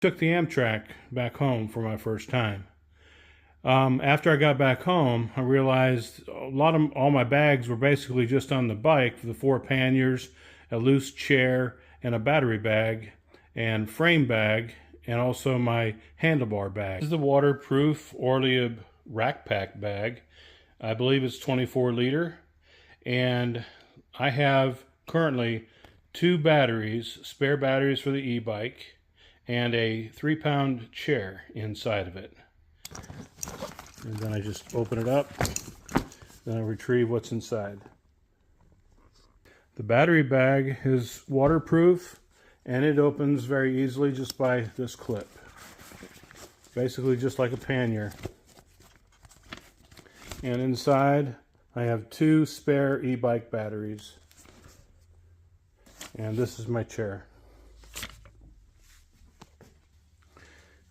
Took the Amtrak back home for my first time. After I got back home, I realized all my bags were basically just on the bike: the 4 panniers, a loose chair, and a battery bag, and frame bag, and also my handlebar bag. This is the waterproof Orleab rack pack bag. I believe it's 24 liter, and I have currently 2 batteries, spare batteries for the e-bike, and a 3-pound chair inside of it. And then I just open it up, then I retrieve what's inside. The battery bag is waterproof, and it opens very easily just by this clip. Basically just like a pannier. And inside I have 2 spare e-bike batteries. And this is my chair.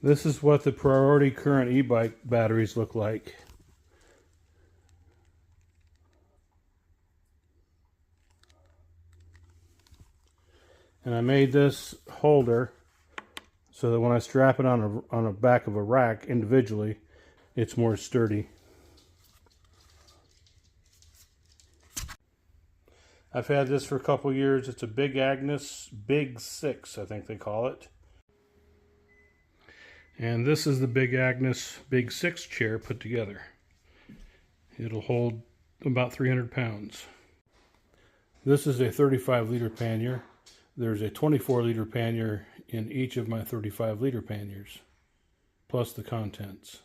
This is what the Priority Current e-bike batteries look like. And I made this holder so that when I strap it on the back of a rack individually, it's more sturdy. I've had this for a couple years. It's a Big Agnes Big 6, I think they call it. And this is the Big Agnes Big 6 chair put together. It'll hold about 300 pounds. This is a 35 liter pannier. There's a 24 liter pannier in each of my 35 liter panniers, plus the contents.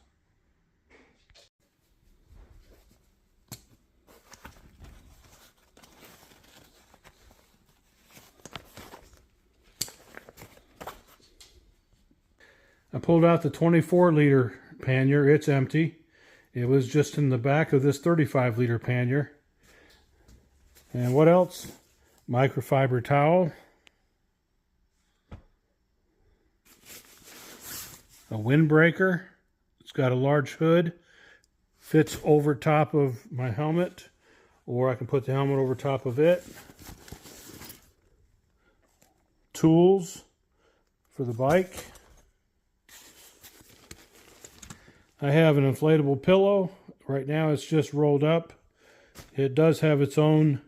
I pulled out the 24 liter pannier. It's empty. It was just in the back of this 35 liter pannier. And what else? Microfiber towel. A windbreaker. It's got a large hood. Fits over top of my helmet, or I can put the helmet over top of it. Tools for the bike. I have an inflatable pillow. Right now it's just rolled up. It does have its own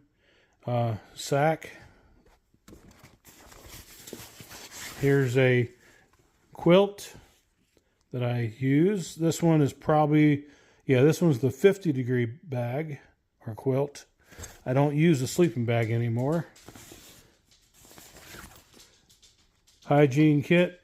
sack. Here's a quilt that I use. This one is probably, this one's the 50-degree bag or quilt. I don't use a sleeping bag anymore. Hygiene kit.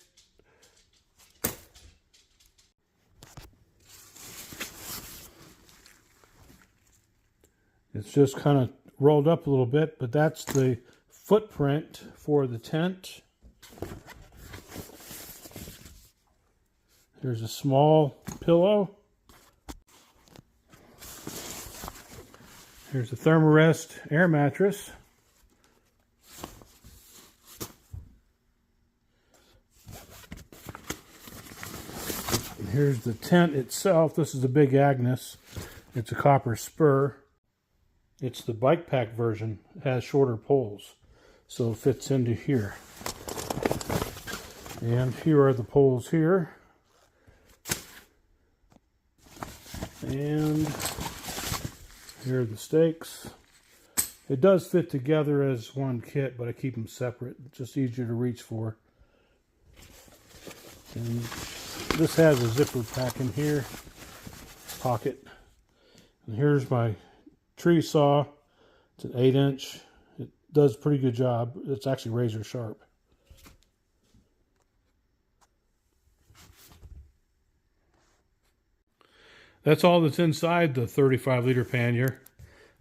It's just kind of rolled up a little bit, but that's the footprint for the tent. There's a small pillow. Here's a Thermarest air mattress. And here's the tent itself. This is the Big Agnes. It's a copper spur. It's the bike pack version. It has shorter poles, so it fits into here. And here are the poles here. And here are the stakes. It does fit together as one kit, but I keep them separate. It's just easier to reach for. And this has a zipper pack in here, pocket. And here's my tree saw. It's an 8-inch. It does a pretty good job. It's actually razor sharp. That's all that's inside the 35 liter pannier.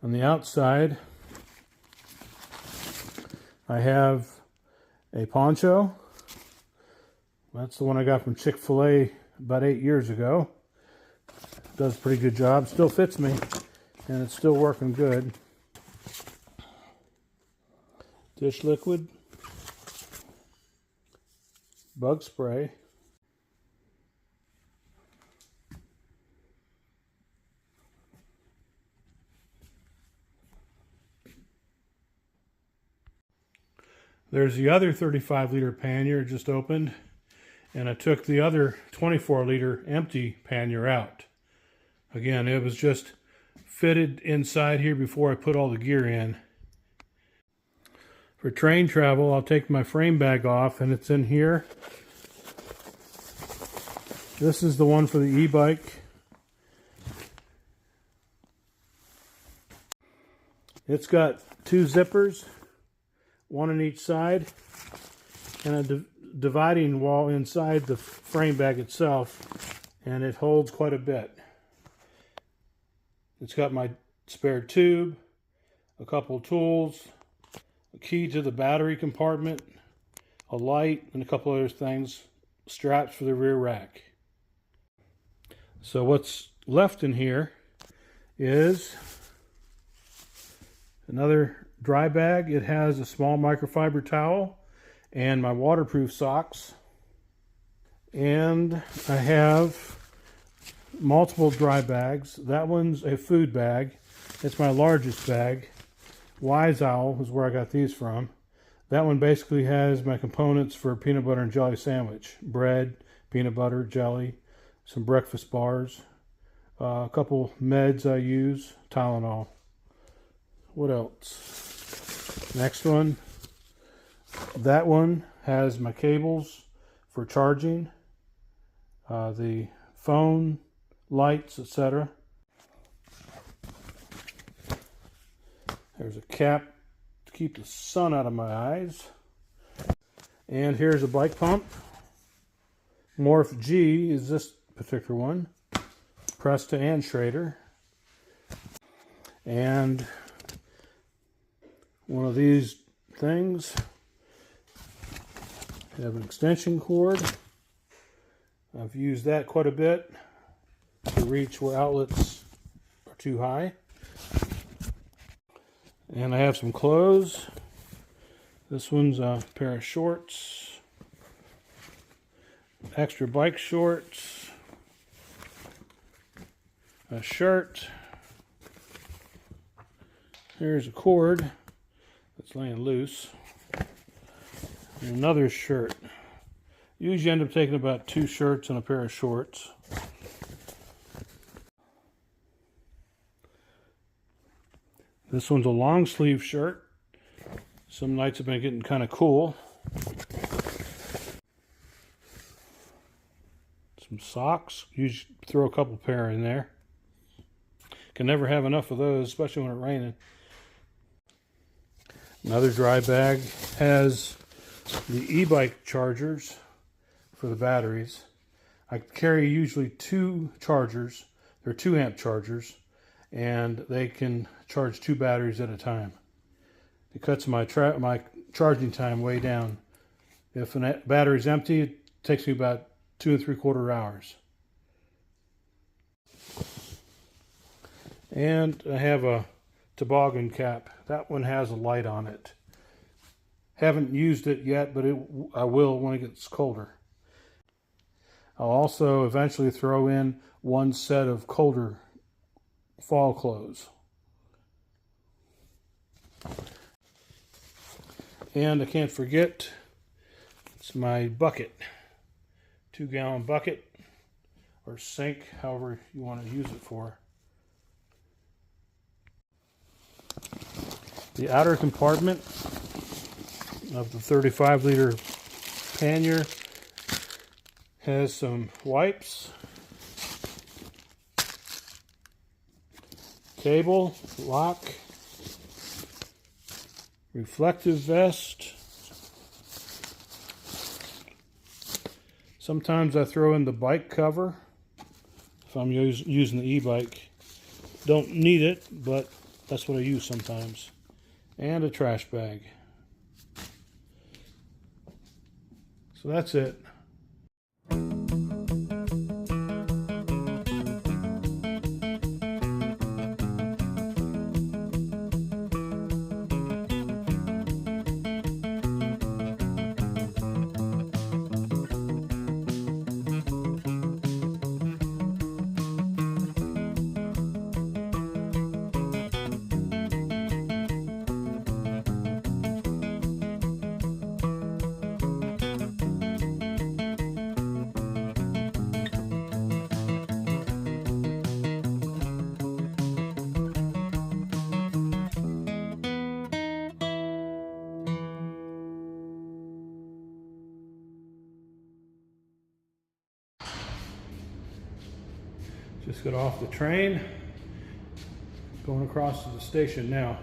On the outside, I have a poncho. That's the one I got from Chick-fil-A about 8 years ago. Does a pretty good job. Still fits me, and it's still working good. Dish liquid. Bug spray. There's the other 35 liter pannier just opened. and I took the other 24-liter empty pannier out. Again, it was just fitted inside here before I put all the gear in. For train travel, I'll take my frame bag off, and it's in here. This is the one for the e-bike. It's got two zippers, one on each side, and a dividing wall inside the frame bag itself, and it holds quite a bit. It's got my spare tube, a couple tools, a key to the battery compartment, a light, and a couple other things, straps for the rear rack. So what's left in here is another dry bag. It has a small microfiber towel and my waterproof socks. And I have multiple dry bags. That one's a food bag. It's my largest bag. Wise Owl is where I got these from. That one basically has my components for a peanut butter and jelly sandwich. Bread, peanut butter, jelly, some breakfast bars, a couple meds I use, Tylenol. What else? Next one. That one has my cables for charging, the phone, lights, etc. There's a cap to keep the sun out of my eyes. And here's a bike pump. Morph G is this particular one. Presta and Schrader. And one of these things. I have an extension cord. I've used that quite a bit to reach where outlets are too high. And I have some clothes. This one's a pair of shorts, extra bike shorts, a shirt. Here's a cord that's laying loose. And another shirt. Usually end up taking about 2 shirts and a pair of shorts. This one's a long sleeve shirt. Some nights have been getting kind of cool. Some socks. Usually throw a couple pair in there. Can never have enough of those, especially when it's raining. Another dry bag has the e-bike chargers for the batteries. I carry usually 2 chargers. They're 2 amp chargers, and they can charge 2 batteries at a time. It cuts my charging time way down. If a battery's empty, it takes me about 2 3/4 hours. And I have a toboggan cap. That one has a light on it. Haven't used it yet, but I will when it gets colder. I'll also eventually throw in one set of colder fall clothes. And I can't forget, it's my bucket. 2-gallon bucket or sink, however you want to use it for. The outer compartment of the 35-liter pannier has some wipes, cable, lock, reflective vest. Sometimes I throw in the bike cover if I'm using the e-bike. Don't need it, but that's what I use sometimes. And a trash bag. So that's it. Just got off the train, going across to the station now.